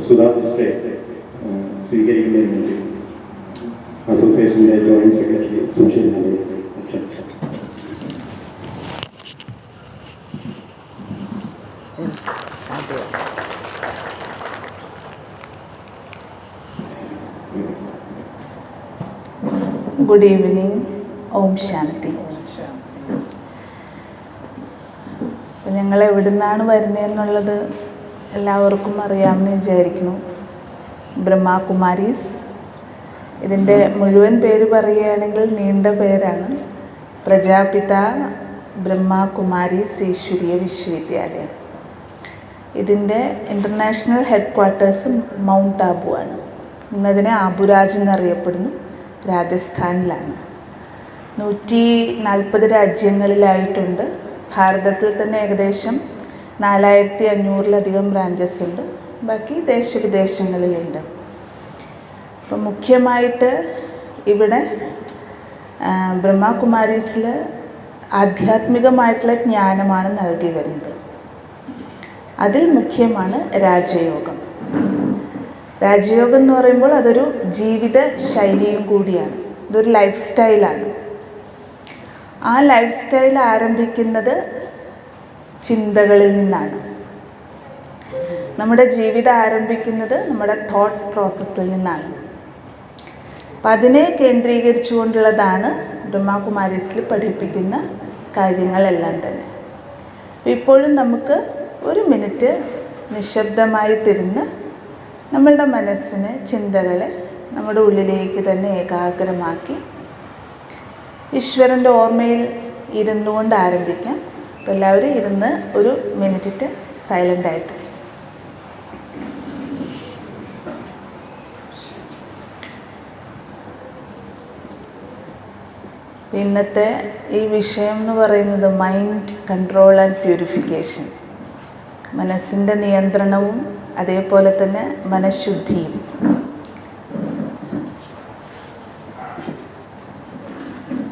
സുധാ സിസ്റ്ററെ സ്വീകരിക്കുന്നതിന് വേണ്ടി അസോസിയേഷൻ്റെ ജോയിൻറ്റ് സെക്രട്ടറി സുശീൽ ക്ഷണിച്ചു. Good evening. ഓം ശാന്തി. ഞങ്ങൾ എവിടെ നിന്നാണ് വരുന്നതെന്നുള്ളത് എല്ലാവർക്കും അറിയാമെന്ന് വിചാരിക്കുന്നു. ബ്രഹ്മകുമാരീസ്. ഇതിൻ്റെ മുഴുവൻ പേര് പറയുകയാണെങ്കിൽ നീണ്ട പേരാണ്. പ്രജാപിത ബ്രഹ്മകുമാരീസ് ഈശ്വരീയ വിശ്വവിദ്യാലയം. ഇതിൻ്റെ international head quarters mount Abu ആണ്. ഇന്നതിനെ ആബുരാജ് എന്നറിയപ്പെടുന്നു. രാജസ്ഥാനിലാണ്. 140 രാജ്യങ്ങളിലായിട്ടുണ്ട്. ഭാരതത്തിൽ തന്നെ ഏകദേശം 4500-ലധികം ബ്രാഞ്ചസ് ഉണ്ട്. ബാക്കി ദേശവിദേശങ്ങളിലുണ്ട്. അപ്പം മുഖ്യമായിട്ട് ഇവിടെ ബ്രഹ്മകുമാരീസിൽ ആധ്യാത്മികമായിട്ടുള്ള ജ്ഞാനമാണ് നൽകി വരുന്നത്. അതിൽ മുഖ്യമാണ് രാജയോഗം. രാജയോഗം എന്ന് പറയുമ്പോൾ അതൊരു ജീവിത ശൈലിയും കൂടിയാണ്. ഇതൊരു ലൈഫ് സ്റ്റൈലാണ്. ആ ലൈഫ് സ്റ്റൈൽ ആരംഭിക്കുന്നത് ചിന്തകളിൽ നിന്നാണ്. നമ്മുടെ ജീവിതം ആരംഭിക്കുന്നത് നമ്മുടെ തോട്ട് പ്രോസസ്സിൽ നിന്നാണ്. അപ്പം അതിനെ കേന്ദ്രീകരിച്ചുകൊണ്ടുള്ളതാണ് ബ്രഹ്മകുമാരീസിൽ പഠിപ്പിക്കുന്ന കാര്യങ്ങളെല്ലാം തന്നെ. ഇപ്പോഴും നമുക്ക് 1 മിനിറ്റ് നിശബ്ദമായി തിരുന്ന് നമ്മളുടെ മനസ്സിനെ, ചിന്തകളെ നമ്മുടെ ഉള്ളിലേക്ക് തന്നെ ഏകാഗ്രമാക്കി ഈശ്വരൻ്റെ ഓർമ്മയിൽ ഇരുന്നുകൊണ്ട് ആരംഭിക്കാം. അപ്പോൾ എല്ലാവരും ഇരുന്ന് 1 മിനിറ്റ് സൈലൻ്റായിട്ട്. ഇന്നത്തെ ഈ വിഷയം എന്ന് പറയുന്നത് മൈൻഡ് കൺട്രോൾ ആൻഡ് പ്യൂരിഫിക്കേഷൻ. മനസ്സിൻ്റെ നിയന്ത്രണവും അതേപോലെ തന്നെ മനഃശുദ്ധിയും.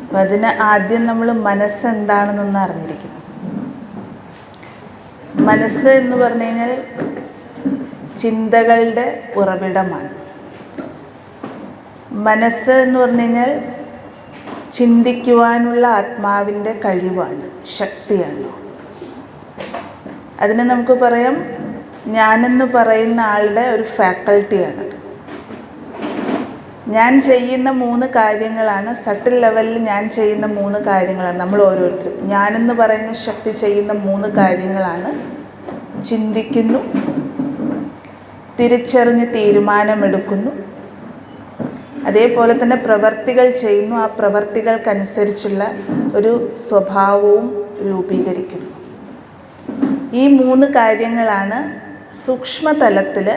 അപ്പം അതിന് ആദ്യം നമ്മൾ മനസ്സെന്താണെന്നൊന്ന് അറിഞ്ഞിരിക്കണം. മനസ്സ് എന്ന് പറഞ്ഞു കഴിഞ്ഞാൽ ചിന്തകളുടെ ഉറവിടമാണ്. മനസ്സ് എന്ന് പറഞ്ഞു കഴിഞ്ഞാൽ ചിന്തിക്കുവാനുള്ള ആത്മാവിൻ്റെ കഴിവാണ്, ശക്തിയാണ്. അതിനെ നമുക്ക് പറയാം ഞാനെന്ന് പറയുന്ന ആളുടെ ഒരു ഫാക്കൽറ്റിയാണത്. ഞാൻ ചെയ്യുന്ന 3 കാര്യങ്ങളാണ്, സട്ടിൽ ലെവലിൽ ഞാൻ ചെയ്യുന്ന 3 കാര്യങ്ങളാണ്. നമ്മൾ ഓരോരുത്തരും ഞാനെന്ന് പറയുന്ന ശക്തി ചെയ്യുന്ന 3 കാര്യങ്ങളാണ്: ചിന്തിക്കുന്നു, തിരിച്ചറിഞ്ഞ് തീരുമാനമെടുക്കുന്നു, അതേപോലെ തന്നെ പ്രവർത്തികൾ ചെയ്യുന്നു. ആ പ്രവർത്തികൾക്കനുസരിച്ചുള്ള ഒരു സ്വഭാവവും രൂപീകരിക്കുന്നു. ഈ 3 കാര്യങ്ങളാണ് സൂക്ഷ്മതലത്തിൽ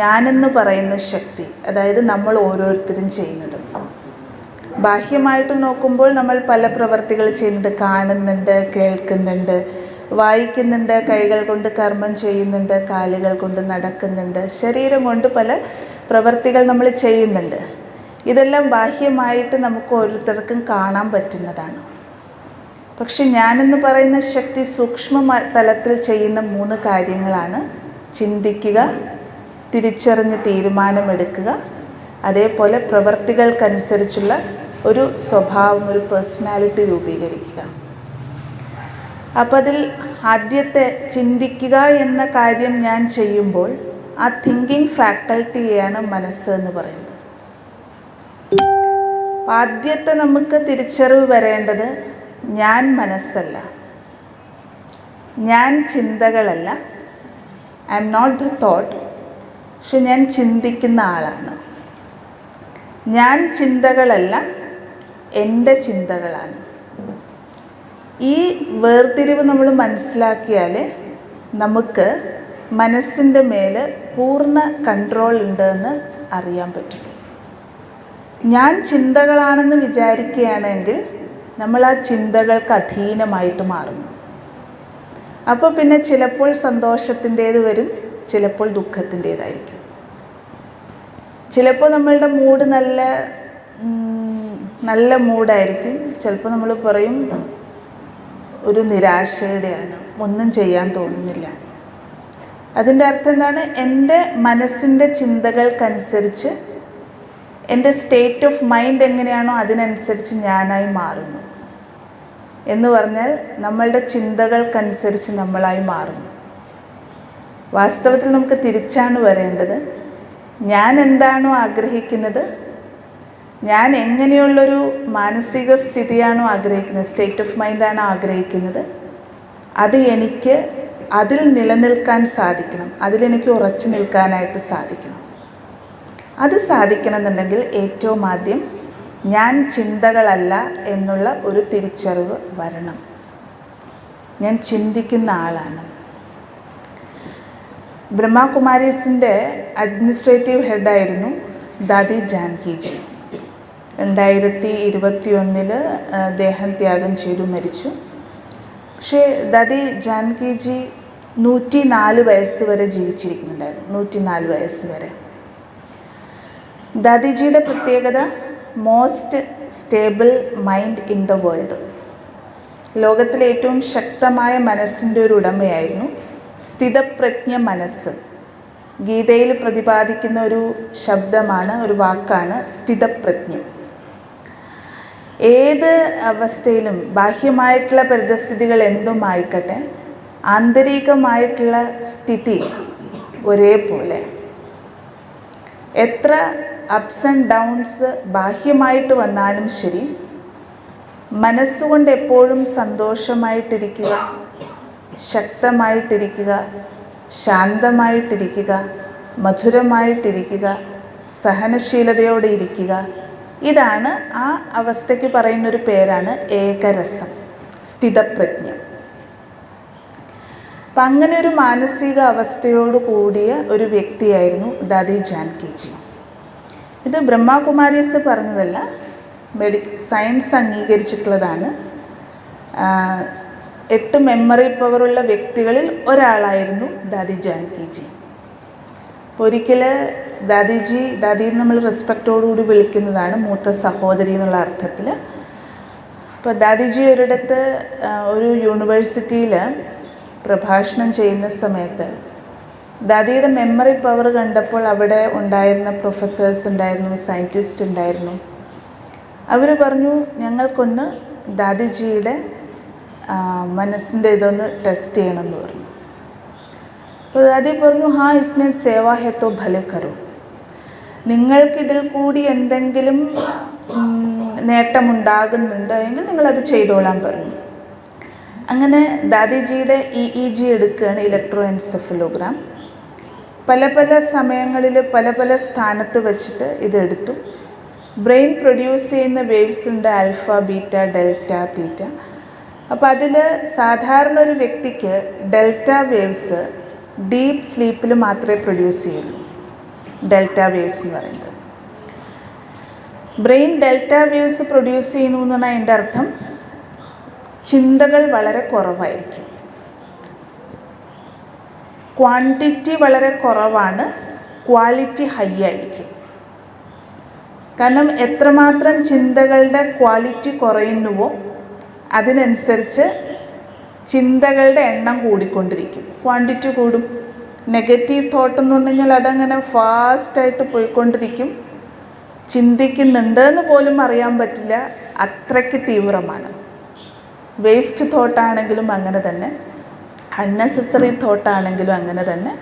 ഞാനെന്ന് പറയുന്ന ശക്തി, അതായത് നമ്മൾ ഓരോരുത്തരും ചെയ്യുന്നത്. ബാഹ്യമായിട്ട് നോക്കുമ്പോൾ നമ്മൾ പല പ്രവർത്തികൾ ചെയ്യുന്നുണ്ട്. കാണുന്നുണ്ട്, കേൾക്കുന്നുണ്ട്, വായിക്കുന്നുണ്ട്, കൈകൾ കൊണ്ട് കർമ്മം ചെയ്യുന്നുണ്ട്, കാലുകൾ കൊണ്ട് നടക്കുന്നുണ്ട്, ശരീരം കൊണ്ട് പല പ്രവർത്തികൾ നമ്മൾ ചെയ്യുന്നുണ്ട്. ഇതെല്ലാം ബാഹ്യമായിട്ട് നമുക്ക് ഓരോരുത്തർക്കും കാണാൻ പറ്റുന്നതാണ്. പക്ഷെ ഞാനെന്ന് പറയുന്ന ശക്തി സൂക്ഷ്മ തലത്തിൽ ചെയ്യുന്ന 3 കാര്യങ്ങളാണ്: ചിന്തിക്കുക, തിരിച്ചറിഞ്ഞ് തീരുമാനമെടുക്കുക, അതേപോലെ പ്രവർത്തികൾക്കനുസരിച്ചുള്ള ഒരു സ്വഭാവം, ഒരു പേഴ്സണാലിറ്റി രൂപീകരിക്കുക. അപ്പോൾ അതിൽ ആദ്യത്തെ ചിന്തിക്കുക എന്ന കാര്യം ഞാൻ ചെയ്യുമ്പോൾ ആ തിങ്കിങ് ഫാക്കൽറ്റിയെയാണ് മനസ്സ് എന്ന് പറയുന്നത്. ആദ്യത്തെ നമുക്ക് തിരിച്ചറിവ് വരേണ്ടത് ഞാൻ മനസ്സല്ല, ഞാൻ ചിന്തകളല്ല, I am not the thought. പക്ഷെ ഞാൻ ചിന്തിക്കുന്ന ആളാണ്. ഞാൻ ചിന്തകളല്ല, എൻ്റെ ചിന്തകളാണ്. ഈ വേർതിരിവ് നമ്മൾ മനസ്സിലാക്കിയാൽ നമുക്ക് മനസ്സിൻ്റെ മേൽ പൂർണ്ണ കൺട്രോൾ ഉണ്ടെന്ന് അറിയാൻ പറ്റും. ഞാൻ ചിന്തകളാണെന്ന് വിചാരിക്കുകയാണെങ്കിൽ നമ്മൾ ആ ചിന്തകൾക്ക് അധീനമായിട്ട് മാറുന്നു. അപ്പോൾ പിന്നെ ചിലപ്പോൾ സന്തോഷത്തിൻ്റേത് വരും, ചിലപ്പോൾ ദുഃഖത്തിൻ്റേതായിരിക്കും. ചിലപ്പോൾ നമ്മളുടെ മൂഡ് നല്ല മൂഡായിരിക്കും. ചിലപ്പോൾ നമ്മൾ പറയും ഒരു നിരാശയുടെയാണ്, ഒന്നും ചെയ്യാൻ തോന്നുന്നില്ല. അതിൻ്റെ അർത്ഥം എന്താണ്? എൻ്റെ മനസ്സിൻ്റെ ചിന്തകൾക്കനുസരിച്ച്, എൻ്റെ സ്റ്റേറ്റ് ഓഫ് മൈൻഡ് എങ്ങനെയാണോ അതിനനുസരിച്ച് ഞാനായി മാറുന്നു എന്ന് പറഞ്ഞാൽ നമ്മളുടെ ചിന്തകൾക്കനുസരിച്ച് നമ്മളായി മാറുന്നു. വാസ്തവത്തിൽ നമുക്ക് തിരിച്ചാണ് വരേണ്ടത്. ഞാൻ എന്താണോ ആഗ്രഹിക്കുന്നത്, ഞാൻ എങ്ങനെയുള്ളൊരു മാനസിക സ്ഥിതിയാണോ ആഗ്രഹിക്കുന്നത്, സ്റ്റേറ്റ് ഓഫ് മൈൻഡാണോ ആഗ്രഹിക്കുന്നത്, അത് എനിക്ക് അതിൽ നിലനിൽക്കാൻ സാധിക്കണം, അതിലെനിക്ക് ഉറച്ചു നിൽക്കാനായിട്ട് സാധിക്കണം. അത് സാധിക്കണമെന്നുണ്ടെങ്കിൽ ഏറ്റവും ആദ്യം ഞാൻ ചിന്തകളല്ല എന്നുള്ള ഒരു തിരിച്ചറിവ് വരണം. ഞാൻ ചിന്തിക്കുന്ന ആളാണ്. ബ്രഹ്മകുമാരീസിൻ്റെ അഡ്മിനിസ്ട്രേറ്റീവ് ഹെഡായിരുന്നു ദാദി ജാനകിജി. 2021 ദേഹം ത്യാഗം ചെയ്തു മരിച്ചു. പക്ഷേ ദാദി ജാനകിജി 104 വയസ്സ് വരെ ജീവിച്ചിരിക്കുന്നുണ്ടായിരുന്നു. 104 വയസ്സ് വരെ. ദാദിജിയുടെ പ്രത്യേകത most stable mind in the world. ലോകത്തിലെ ഏറ്റവും ശക്തമായ മനസ്സിൻ്റെ ഒരു ഉടമയായിരുന്നു. സ്ഥിതപ്രജ്ഞ മനസ്സ്. ഗീതയിൽ പ്രതിപാദിക്കുന്ന ഒരു ശബ്ദമാണ്, ഒരു വാക്കാണ് സ്ഥിതപ്രജ്ഞ. ഏത് അവസ്ഥയിലും ബാഹ്യമായിട്ടുള്ള പരിതസ്ഥിതികൾ എന്തുമായിക്കട്ടെ, ആന്തരികമായിട്ടുള്ള സ്ഥിതി ഒരേപോലെ. എത്ര അപ്സ് ആൻഡ് ഡൗൺസ് ബാഹ്യമായിട്ട് വന്നാലും ശരി, മനസ്സുകൊണ്ട് എപ്പോഴും സന്തോഷമായിട്ടിരിക്കുക, ശക്തമായിട്ടിരിക്കുക, ശാന്തമായിട്ടിരിക്കുക, മധുരമായിട്ടിരിക്കുക, സഹനശീലതയോടെ ഇരിക്കുക. ഇതാണ് ആ അവസ്ഥയ്ക്ക് പറയുന്നൊരു പേരാണ് ഏകരസം, സ്ഥിതപ്രജ്ഞ. അപ്പം അങ്ങനെ ഒരു മാനസിക അവസ്ഥയോട് കൂടിയ ഒരു വ്യക്തിയായിരുന്നു ദാദി ജാനകിജി. ഇത് ബ്രഹ്മകുമാരീസ് പറഞ്ഞതല്ല, സയൻസ് അംഗീകരിച്ചിട്ടുള്ളതാണ്. 8 മെമ്മറി പവറുള്ള വ്യക്തികളിൽ ഒരാളായിരുന്നു ദാദി ജാനകിജി. ഒരിക്കൽ ദാദി നമ്മൾ റെസ്പെക്റ്റോടുകൂടി വിളിക്കുന്നതാണ്, മൂത്ത സഹോദരി എന്നുള്ള അർത്ഥത്തിൽ. അപ്പോൾ ദാദിജി ഒരിടത്ത് ഒരു യൂണിവേഴ്സിറ്റിയിൽ പ്രഭാഷണം ചെയ്യുന്ന സമയത്ത് ദാദിയുടെ മെമ്മറി പവർ കണ്ടപ്പോൾ അവിടെ ഉണ്ടായിരുന്ന പ്രൊഫസേഴ്സ് ഉണ്ടായിരുന്നു, സയൻറ്റിസ്റ്റ് ഉണ്ടായിരുന്നു. അവർ പറഞ്ഞു, ഞങ്ങൾക്കൊന്ന് ദാദിജിയുടെ മനസ്സിൻ്റെ ഇതൊന്ന് ടെസ്റ്റ് ചെയ്യണമെന്ന് പറഞ്ഞു. അപ്പോൾ ദാദി പറഞ്ഞു, ഹാ ഇസ്മേ സേവാ ഹെ തോ ഭലെ കരോ, നിങ്ങൾക്കിതിൽ കൂടി എന്തെങ്കിലും നേട്ടമുണ്ടാകുന്നുണ്ട് എങ്കിൽ നിങ്ങളത് ചെയ്തോളാൻ പറഞ്ഞു. അങ്ങനെ ദാദിജിയുടെ EEG എടുക്കുകയാണ്, ഇലക്ട്രോ എൻസെഫലോഗ്രാം. പല സമയങ്ങളിൽ പല സ്ഥാനത്ത് വെച്ചിട്ട് ഇതെടുത്തു. ബ്രെയിൻ പ്രൊഡ്യൂസ് ചെയ്യുന്ന വേവ്സ് ഉണ്ട്, ആൽഫ, ബീറ്റ, ഡെൽറ്റ, തീറ്റ. അപ്പോൾ അതിൽ സാധാരണ ഒരു വ്യക്തിക്ക് ഡെൽറ്റ വേവ്സ് ഡീപ്പ് സ്ലീപ്പിൽ മാത്രമേ പ്രൊഡ്യൂസ് ചെയ്യുള്ളൂ. ഡെൽറ്റ വേവ്സ് എന്ന് പറയുന്നത്, ബ്രെയിൻ ഡെൽറ്റ വേവ്സ് പ്രൊഡ്യൂസ് ചെയ്യുന്നു എന്ന് പറഞ്ഞാൽ അതിൻ്റെ അർത്ഥം ചിന്തകൾ വളരെ കുറവായിരിക്കും. ക്വാണ്ടിറ്റി വളരെ കുറവാണ്, ക്വാളിറ്റി ഹൈ ആയിരിക്കും. കാരണം എത്രമാത്രം ചിന്തകളുടെ ക്വാളിറ്റി കുറയുന്നുവോ അതിനനുസരിച്ച് ചിന്തകളുടെ എണ്ണം കൂടിക്കൊണ്ടിരിക്കും, ക്വാണ്ടിറ്റി കൂടും. നെഗറ്റീവ് തോട്ട് എന്ന് പറഞ്ഞു കഴിഞ്ഞാൽ അതങ്ങനെ ഫാസ്റ്റായിട്ട് പോയിക്കൊണ്ടിരിക്കും, ചിന്തിക്കുന്നുണ്ടെന്ന് പോലും അറിയാൻ പറ്റില്ല, അത്രയ്ക്ക് തീവ്രമാണ്. വേസ്റ്റ് തോട്ടാണെങ്കിലും അങ്ങനെ തന്നെ, അൺനെസസറി തോട്ടാണെങ്കിലും അങ്ങനെ തന്നെ.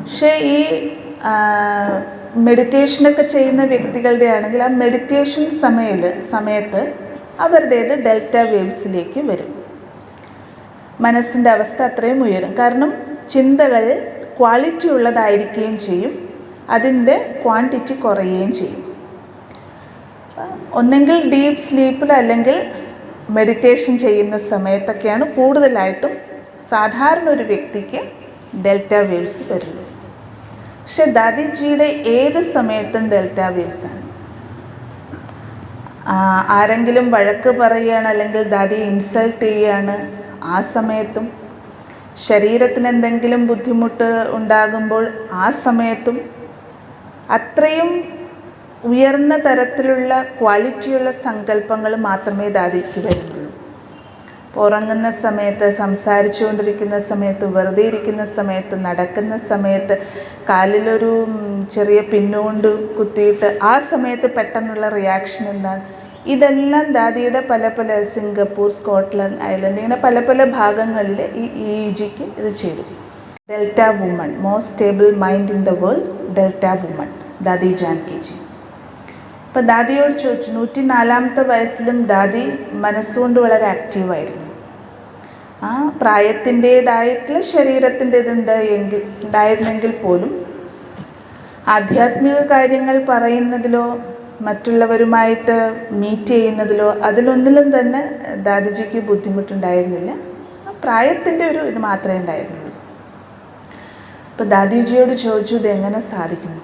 പക്ഷേ ഈ മെഡിറ്റേഷനൊക്കെ ചെയ്യുന്ന വ്യക്തികളുടെ ആണെങ്കിൽ ആ മെഡിറ്റേഷൻ സമയത്ത് അവരുടേത് ഡെൽറ്റ വേവ്സിലേക്ക് വരും. മനസ്സിൻ്റെ അവസ്ഥ അത്രയും ഉയരും. കാരണം ചിന്തകൾ ക്വാളിറ്റി ഉള്ളതായിരിക്കുകയും ചെയ്യും, അതിൻ്റെ ക്വാണ്ടിറ്റി കുറയുകയും ചെയ്യും. ഒന്നെങ്കിൽ ഡീപ്പ് സ്ലീപ്പിൽ അല്ലെങ്കിൽ മെഡിറ്റേഷൻ ചെയ്യുന്ന സമയത്തൊക്കെയാണ് കൂടുതലായിട്ടും സാധാരണ ഒരു വ്യക്തിക്ക് ഡെൽറ്റ വേവ്സ് വരുന്നത്. പക്ഷെ ദാദിജിയുടെ ഏത് സമയത്തും ഡെൽറ്റ വേവ്സാണ്. ആരെങ്കിലും വഴക്ക് പറയുകയാണ് അല്ലെങ്കിൽ ദാദി ഇൻസൾട്ട് ചെയ്യുകയാണ്, ആ സമയത്തും ശരീരത്തിന് എന്തെങ്കിലും ബുദ്ധിമുട്ട് ഉണ്ടാകുമ്പോൾ ആ സമയത്തും അത്രയും ഉയർന്ന തരത്തിലുള്ള ക്വാളിറ്റിയുള്ള സങ്കല്പങ്ങൾ മാത്രമേ ദാദിക്ക് വരുന്നുള്ളൂ. ഉറങ്ങുന്ന സമയത്ത്, സംസാരിച്ചുകൊണ്ടിരിക്കുന്ന സമയത്ത്, വെറുതെ ഇരിക്കുന്ന സമയത്ത്, നടക്കുന്ന സമയത്ത്, കാലിലൊരു ചെറിയ പിന്നുകൊണ്ട് കുത്തിയിട്ട് ആ സമയത്ത് പെട്ടെന്നുള്ള റിയാക്ഷൻ എന്താണ്? ഇതെല്ലാം ദാദിയുടെ പല സിംഗപ്പൂർ, സ്കോട്ട്ലൻഡ്, ഐലൻഡ്, ഇങ്ങനെ പല ഭാഗങ്ങളിൽ ഈ EEGക്ക് ഇത് ചെയ്തു. Delta woman, most stable mind in the world, delta woman, Dadi Janakiji. അപ്പോൾ ദാദിയോട് ചോദിച്ചു, 104ാമത്തെ വയസ്സിലും ദാദി മനസ്സുകൊണ്ട് വളരെ ആക്റ്റീവായിരുന്നു. ആ പ്രായത്തിൻ്റേതായിട്ടുള്ള ശരീരത്തിൻ്റെ ഉണ്ടായിരുന്നെങ്കിൽ പോലും ആധ്യാത്മിക കാര്യങ്ങൾ പറയുന്നതിലോ മറ്റുള്ളവരുമായിട്ട് മീറ്റ് ചെയ്യുന്നതിലോ അതിലൊന്നിലും തന്നെ ദാദിജിക്ക് ബുദ്ധിമുട്ടുണ്ടായിരുന്നില്ല. ആ പ്രായത്തിൻ്റെ ഒരു ഇത് മാത്രമേ ഉണ്ടായിരുന്നുള്ളൂ. അപ്പോൾ ദാദിജിയോട് ചോദിച്ചു, ഇതെങ്ങനെ സാധിക്കുന്നു?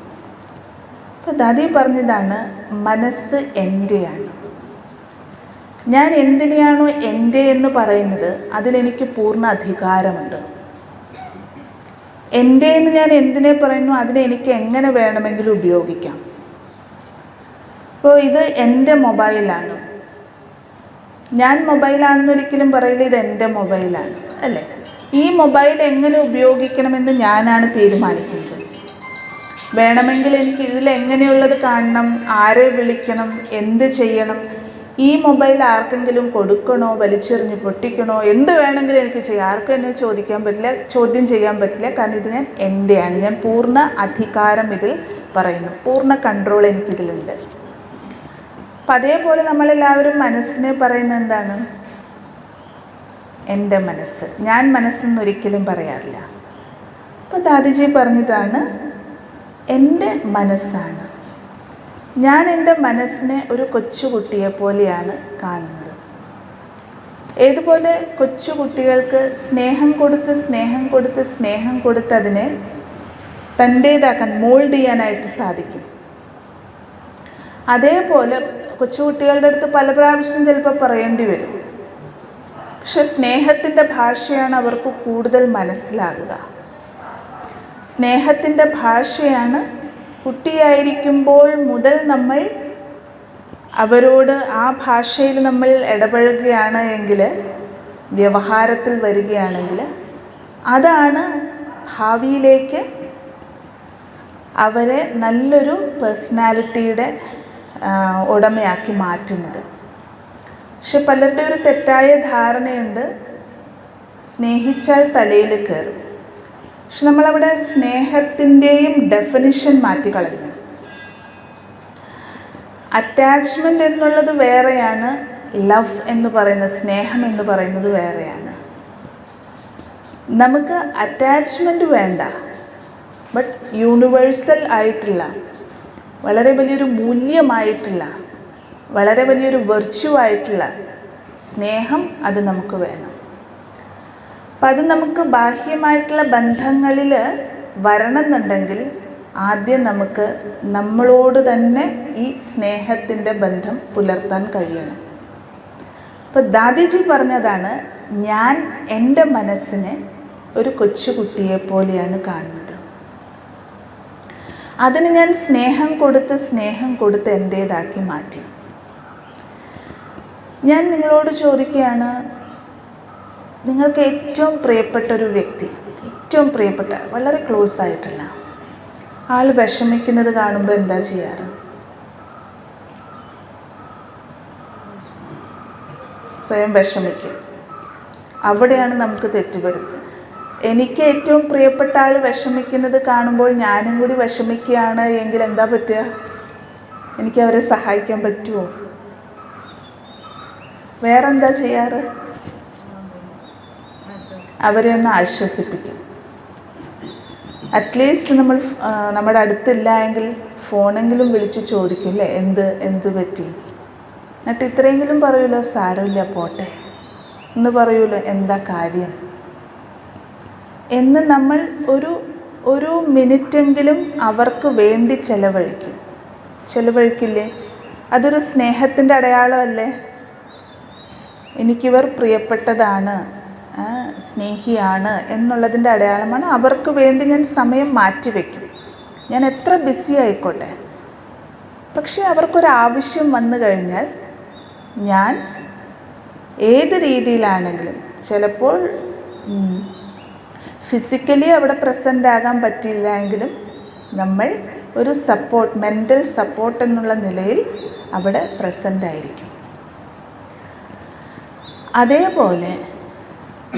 അപ്പോൾ ദാദി പറഞ്ഞതാണ്, മനസ്സ് എൻ്റെയാണ്. ഞാൻ എന്തിനെയാണോ എൻ്റെ എന്ന് പറയുന്നത് അതിലെനിക്ക് പൂർണ്ണ അധികാരമുണ്ട്. എൻ്റെ എന്ന് ഞാൻ എന്തിനെ പറയുന്നു അതിനെ എനിക്ക് എങ്ങനെ വേണമെങ്കിലും ഉപയോഗിക്കാം. ഇപ്പോൾ ഇത് എൻ്റെ മൊബൈലാണ്, ഞാൻ മൊബൈലാണെന്ന് ഒരിക്കലും പറയില്ല ഇത് എൻ്റെ മൊബൈലാണ്, അല്ലേ? ഈ മൊബൈൽ എങ്ങനെ ഉപയോഗിക്കണമെന്ന് ഞാനാണ് തീരുമാനിക്കുന്നത്. വേണമെങ്കിൽ എനിക്ക് ഇതിലെങ്ങനെയുള്ളത് കാണണം, ആരെ വിളിക്കണം, എന്ത് ചെയ്യണം, ഈ മൊബൈൽ ആർക്കെങ്കിലും കൊടുക്കണോ, വലിച്ചെറിഞ്ഞ് പൊട്ടിക്കണോ, എന്ത് വേണമെങ്കിലും എനിക്ക് ചെയ്യാം. ആർക്കും എന്നെ ചോദ്യം ചെയ്യാൻ പറ്റില്ല. കാരണം ഇത് ഞാൻ എൻ്റെയാണ്. ഞാൻ പൂർണ്ണ അധികാരം ഇതിൽ പറയുന്നു, പൂർണ്ണ കൺട്രോൾ എനിക്കിതിലുണ്ട്. അപ്പം അതേപോലെ നമ്മളെല്ലാവരും മനസ്സിനെ പറയുന്നത് എന്താണ്? എൻ്റെ മനസ്സ്. ഞാൻ മനസ്സെന്നൊരിക്കലും പറയാറില്ല. അപ്പോൾ ദാദിജി പറഞ്ഞതാണ്, എൻ്റെ മനസ്സാണ്. ഞാൻ എൻ്റെ മനസ്സിനെ ഒരു കൊച്ചുകുട്ടിയെ പോലെയാണ് കാണുന്നത്. ഏതുപോലെ കൊച്ചുകുട്ടികൾക്ക് സ്നേഹം കൊടുത്ത് അതിനെ തൻ്റേതാക്കാൻ, മോൾഡ് ചെയ്യാനായിട്ട് സാധിക്കും. അതേപോലെ കൊച്ചുകുട്ടികളുടെ അടുത്ത് പല പ്രാവശ്യം ചിലപ്പോൾ പറയേണ്ടി വരും. പക്ഷെ സ്നേഹത്തിൻ്റെ ഭാഷയാണ് അവർക്ക് കൂടുതൽ മനസ്സിലാകുക. സ്നേഹത്തിൻ്റെ ഭാഷയാണ് കുട്ടിയായിരിക്കുമ്പോൾ മുതൽ നമ്മൾ അവരോട് ആ ഭാഷയിൽ നമ്മൾ ഇടപഴകുകയാണ് എങ്കിൽ, വ്യവഹാരത്തിൽ വരികയാണെങ്കിൽ, അതാണ് ഭാവിയിലേക്ക് അവരെ നല്ലൊരു പേഴ്സണാലിറ്റിയുടെ ഉടമയാക്കി മാറ്റുന്നത്. പക്ഷെ പലരുടെ ഒരു തെറ്റായ ധാരണയുണ്ട്, സ്നേഹിച്ചാൽ തലയിൽ കയറും. പക്ഷെ നമ്മളവിടെ സ്നേഹത്തിൻ്റെയും ഡെഫിനിഷൻ മാറ്റിക്കളഞ്ഞു. അറ്റാച്ച്മെൻ്റ് എന്നുള്ളത് വേറെയാണ്, ലവ് എന്ന് പറയുന്നത്, സ്നേഹം എന്ന് പറയുന്നത് വേറെയാണ്. നമുക്ക് അറ്റാച്ച്മെൻറ്റ് വേണ്ട, ബട്ട് യൂണിവേഴ്സൽ ആയിട്ടുള്ള, വളരെ വലിയൊരു മൂല്യമായിട്ടുള്ള, വളരെ വലിയൊരു വെർച്വ ആയിട്ടുള്ള സ്നേഹം അത് നമുക്ക് വേണം. അപ്പം അത് നമുക്ക് ബാഹ്യമായിട്ടുള്ള ബന്ധങ്ങളിൽ വരണമെന്നുണ്ടെങ്കിൽ ആദ്യം നമുക്ക് നമ്മളോട് തന്നെ ഈ സ്നേഹത്തിൻ്റെ ബന്ധം പുലർത്താൻ കഴിയണം. അപ്പോൾ ദാദിജി പറഞ്ഞതാണ്, ഞാൻ എൻ്റെ മനസ്സിനെ ഒരു കൊച്ചുകുട്ടിയെ പോലെയാണ് കാണുന്നത്. അതിന് ഞാൻ സ്നേഹം കൊടുത്ത് എൻ്റേതാക്കി മാറ്റി. ഞാൻ നിങ്ങളോട് ചോദിക്കുകയാണ്, നിങ്ങൾക്ക് ഏറ്റവും പ്രിയപ്പെട്ട ഒരു വ്യക്തി, ഏറ്റവും പ്രിയപ്പെട്ട, വളരെ ക്ലോസ് ആയിട്ടുള്ള ആൾ വിഷമിക്കുന്നത് കാണുമ്പോൾ എന്താ ചെയ്യാറ്? സ്വയം വിഷമിക്കും. അവിടെയാണ് നമുക്ക് തെറ്റുവരുന്നത്. എനിക്ക് ഏറ്റവും പ്രിയപ്പെട്ട ആൾ വിഷമിക്കുന്നത് കാണുമ്പോൾ ഞാനും കൂടി വിഷമിക്കുകയാണ് എങ്കിൽ എന്താ പറ്റുക? എനിക്ക് അവരെ സഹായിക്കാൻ പറ്റുമോ? വേറെന്താ ചെയ്യാറ്? അവരെ ഒന്ന് ആശ്വസിപ്പിക്കും. അറ്റ്ലീസ്റ്റ് നമ്മൾ നമ്മുടെ അടുത്തില്ല എങ്കിൽ ഫോണെങ്കിലും വിളിച്ച് ചോദിക്കില്ലേ, എന്ത് പറ്റി? എന്നിട്ട് ഇത്രയെങ്കിലും പറയുമല്ലോ, സാരമില്ല പോട്ടെ എന്ന് പറയുമല്ലോ, എന്താ കാര്യം എന്ന് നമ്മൾ ഒരു മിനിറ്റെങ്കിലും അവർക്ക് വേണ്ടി ചെലവഴിക്കില്ലേ? അതൊരു സ്നേഹത്തിൻ്റെ അടയാളമല്ലേ? എനിക്കിവർ പ്രിയപ്പെട്ടതാണ്, സ്നേഹിയാണ് എന്നുള്ളതിൻ്റെ അടയാളമാണ്. അവർക്ക് വേണ്ടി ഞാൻ സമയം മാറ്റിവെക്കും, ഞാൻ എത്ര ബിസി ആയിക്കോട്ടെ. പക്ഷേ അവർക്കൊരാവശ്യം വന്നു കഴിഞ്ഞാൽ ഞാൻ ഏത് രീതിയിലാണെങ്കിലും ചിലപ്പോൾ ഫിസിക്കലി അവിടെ പ്രസൻ്റ് ആകാൻ പറ്റില്ല എങ്കിലും നമ്മൾ ഒരു സപ്പോർട്ട്, മെൻ്റൽ സപ്പോർട്ട് എന്നുള്ള നിലയിൽ അവിടെ പ്രസൻ്റ് ആയിരിക്കും. അതേപോലെ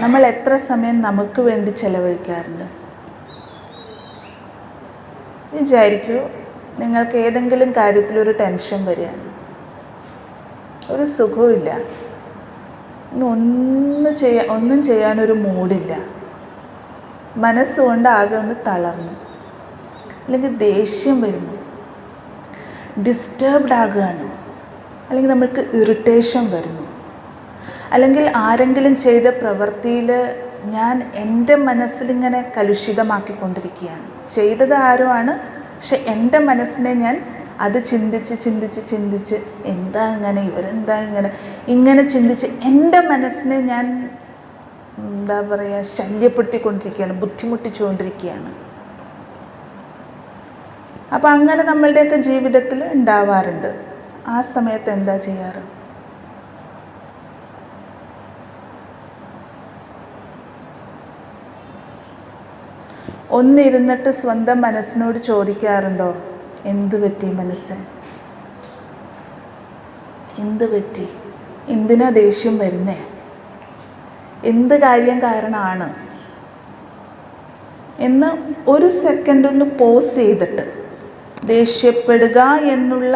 നമ്മൾ എത്ര സമയം നമുക്ക് വേണ്ടി ചെലവഴിക്കാറുണ്ട്? വിചാരിക്കൂ, നിങ്ങൾക്ക് ഏതെങ്കിലും കാര്യത്തിലൊരു ടെൻഷൻ വരികയാണ്, ഒരു സുഖമില്ല, ഒന്നും ചെയ്യാനൊരു മൂഡില്ല, മനസ്സുകൊണ്ട് ആകെ ഒന്ന് തളർന്നു, അല്ലെങ്കിൽ ദേഷ്യം വരുന്നു, ഡിസ്റ്റർബ്ഡ് ആകുകയാണ്, അല്ലെങ്കിൽ നമുക്ക് ഇറിറ്റേഷൻ വരുന്നു, അല്ലെങ്കിൽ ആരെങ്കിലും ചെയ്ത പ്രവൃത്തിയിൽ ഞാൻ എൻ്റെ മനസ്സിലിങ്ങനെ കലുഷിതമാക്കിക്കൊണ്ടിരിക്കുകയാണ്. ചെയ്തത് ആരുമാണ്, പക്ഷെ എൻ്റെ മനസ്സിനെ ഞാൻ അത് ചിന്തിച്ച് എന്താ ഇങ്ങനെ, ഇവരെന്താ ഇങ്ങനെ ചിന്തിച്ച് എൻ്റെ മനസ്സിനെ ഞാൻ എന്താ പറയുക ശല്യപ്പെടുത്തിക്കൊണ്ടിരിക്കുകയാണ്, ബുദ്ധിമുട്ടിച്ചുകൊണ്ടിരിക്കുകയാണ്. അപ്പം അങ്ങനെ നമ്മളുടെയൊക്കെ ജീവിതത്തിൽ ഉണ്ടാവാറുണ്ട്. ആ സമയത്ത് എന്താ ചെയ്യാറ്? ഒന്നിരുന്നിട്ട് സ്വന്തം മനസ്സിനോട് ചോദിക്കാറുണ്ടോ, എന്ത് പറ്റി മനസ്സ്, എന്ത് പറ്റി, എന്തിനാ ദേഷ്യം വരുന്നേ, എന്ത് കാര്യം കാരണമാണ് എന്ന് ഒരു സെക്കൻഡ് ഒന്ന് പോസ് ചെയ്തിട്ട്, ദേഷ്യപ്പെടുക എന്നുള്ള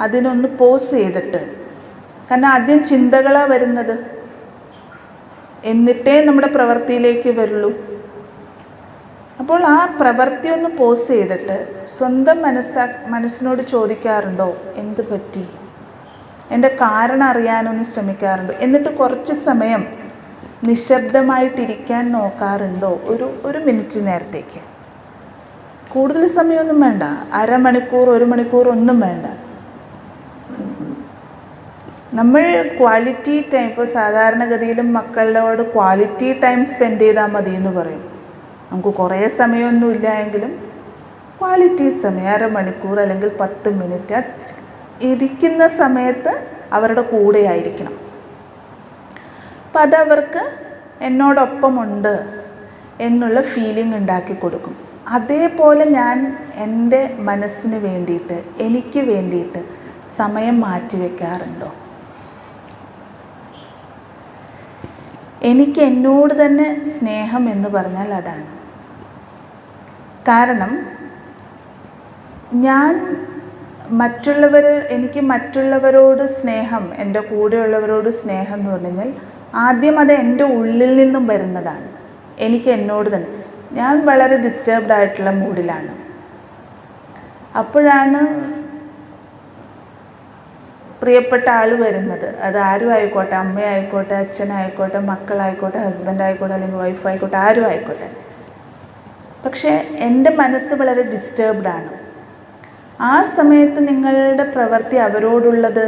അതിനൊന്ന് പോസ് ചെയ്തിട്ട്, കാരണം ആദ്യം ചിന്തകളാണ് വരുന്നത്, എന്നിട്ടേ നമ്മുടെ പ്രവൃത്തിയിലേക്ക് വരുള്ളൂ. അപ്പോൾ ആ പ്രവൃത്തി ഒന്ന് പോസ് ചെയ്തിട്ട് സ്വന്തം മനസ്സിനോട് ചോദിക്കാറുണ്ടോ, എന്ത് പറ്റി, എൻ്റെ കാരണം അറിയാനൊന്ന് ശ്രമിക്കാറുണ്ടോ, എന്നിട്ട് കുറച്ച് സമയം നിശബ്ദമായിട്ടിരിക്കാൻ നോക്കാറുണ്ടോ, ഒരു മിനിറ്റ് നേരത്തേക്ക്. കൂടുതൽ സമയമൊന്നും വേണ്ട, അരമണിക്കൂർ 1 മണിക്കൂർ ഒന്നും വേണ്ട. നമ്മൾ ക്വാളിറ്റി ടൈം, ഇപ്പോൾ സാധാരണഗതിയിലും മക്കളോട് ക്വാളിറ്റി ടൈം സ്പെൻഡ് ചെയ്താൽ മതി എന്ന് പറയും. നമുക്ക് കുറേ സമയമൊന്നുമില്ല എങ്കിലും ക്വാളിറ്റി സമയം, അരമണിക്കൂർ അല്ലെങ്കിൽ 10 മിനിറ്റ് ഇരിക്കുന്ന സമയത്ത് അവരുടെ കൂടെ ആയിരിക്കണം. അപ്പം അതവർക്ക് എന്നോടൊപ്പമുണ്ട് എന്നുള്ള ഫീലിംഗ് ഉണ്ടാക്കി കൊടുക്കും. അതേപോലെ ഞാൻ എൻ്റെ മനസ്സിന് വേണ്ടിയിട്ട്, എനിക്ക് വേണ്ടിയിട്ട് സമയം മാറ്റിവെക്കാറുണ്ടോ? എനിക്ക് എന്നോട് തന്നെ സ്നേഹം എന്ന് പറഞ്ഞാൽ അതാണ്. കാരണം എനിക്ക് മറ്റുള്ളവരോട് സ്നേഹം, എൻ്റെ കൂടെയുള്ളവരോട് സ്നേഹം എന്ന് പറഞ്ഞു കഴിഞ്ഞാൽ ആദ്യം അത് എൻ്റെ ഉള്ളിൽ നിന്നും വരുന്നതാണ്. എനിക്ക് എന്നോട് തന്നെ, ഞാൻ വളരെ ഡിസ്റ്റർബ്ഡ് ആയിട്ടുള്ള മൂഡിലാണ്, അപ്പോഴാണ് പ്രിയപ്പെട്ട ആൾ വരുന്നത്. അത് ആരും ആയിക്കോട്ടെ, അമ്മയായിക്കോട്ടെ, അച്ഛനായിക്കോട്ടെ, മക്കളായിക്കോട്ടെ, ഹസ്ബൻഡായിക്കോട്ടെ, അല്ലെങ്കിൽ വൈഫായിക്കോട്ടെ, ആരും ആയിക്കോട്ടെ. പക്ഷേ എൻ്റെ മനസ്സ് വളരെ ഡിസ്റ്റർബ്ഡാണ്. ആ സമയത്ത് നിങ്ങളുടെ പ്രവൃത്തി അവരോടുള്ളത്,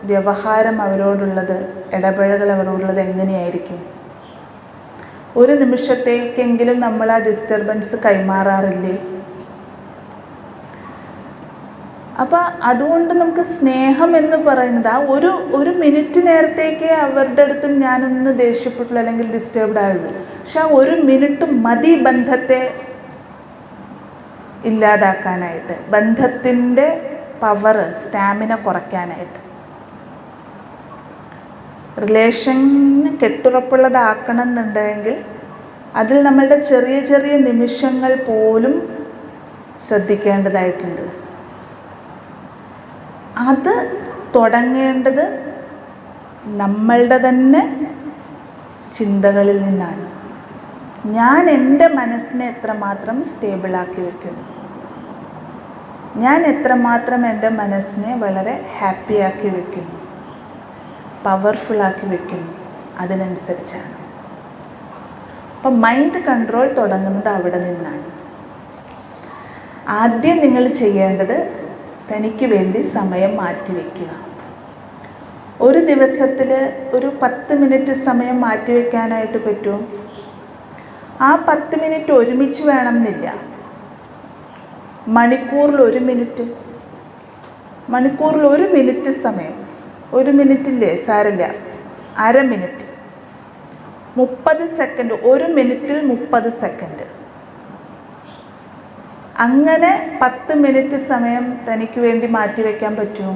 വ്യവഹാരം അവരോടുള്ളത്, ഇടപഴകൽ അവരോടുള്ളത് എങ്ങനെയായിരിക്കും? ഒരു നിമിഷത്തേക്കെങ്കിലും നമ്മൾ ആ ഡിസ്റ്റർബൻസ് കൈമാറാറില്ലേ? അപ്പോൾ അതുകൊണ്ട് നമുക്ക് സ്നേഹം എന്ന് പറയുന്നത് ആ ഒരു മിനിറ്റ് നേരത്തേക്ക് അവരുടെ അടുത്തും ഞാനൊന്ന് ദേഷ്യപ്പെട്ടുള്ളൂ അല്ലെങ്കിൽ ഡിസ്റ്റർബ്ഡ് ആയുള്ളൂ. പക്ഷെ ആ 1 മിനിറ്റ് മതി ബന്ധത്തെ ഇല്ലാതാക്കാനായിട്ട്, ബന്ധത്തിൻ്റെ പവർ, സ്റ്റാമിന കുറയ്ക്കാനായിട്ട്. റിലേഷൻ കെട്ടുറപ്പുള്ളതാക്കണം എന്നുണ്ടെങ്കിൽ അതിൽ നമ്മളുടെ ചെറിയ ചെറിയ നിമിഷങ്ങൾ പോലും ശ്രദ്ധിക്കേണ്ടതായിട്ടുണ്ട്. അത് തുടങ്ങേണ്ടത് നമ്മളുടെ തന്നെ ചിന്തകളിൽ നിന്നാണ്. ഞാൻ എൻ്റെ മനസ്സിനെ എത്രമാത്രം സ്റ്റേബിളാക്കി വെക്കുന്നു, ഞാൻ എത്രമാത്രം എൻ്റെ മനസ്സിനെ വളരെ ഹാപ്പിയാക്കി വെക്കുന്നു, പവർഫുള്ളാക്കി വെക്കുന്നു, അതിനനുസരിച്ചാണ്. അപ്പം മൈൻഡ് കൺട്രോൾ തുടങ്ങുന്നത് അവിടെ നിന്നാണ്. ആദ്യം നിങ്ങൾ ചെയ്യേണ്ടത് തനിക്ക് വേണ്ടി സമയം മാറ്റിവെക്കുക. ഒരു ദിവസത്തിൽ ഒരു 10 മിനിറ്റ് സമയം മാറ്റിവെക്കാനായിട്ട് പറ്റുമോ? ആ 10 മിനിറ്റ് ഒരുമിച്ച് വേണമെന്നില്ല. മണിക്കൂറിൽ 1 മിനിറ്റ്, മണിക്കൂറിൽ 1 മിനിറ്റ് സമയം, 1 മിനിറ്റില്ലേ സാരില്ല, അര മിനിറ്റ്, 30 സെക്കൻഡ്, 1 മിനിറ്റിൽ 30 സെക്കൻഡ്. അങ്ങനെ 10 മിനിറ്റ് സമയം തനിക്ക് വേണ്ടി മാറ്റിവെക്കാൻ പറ്റുമോ?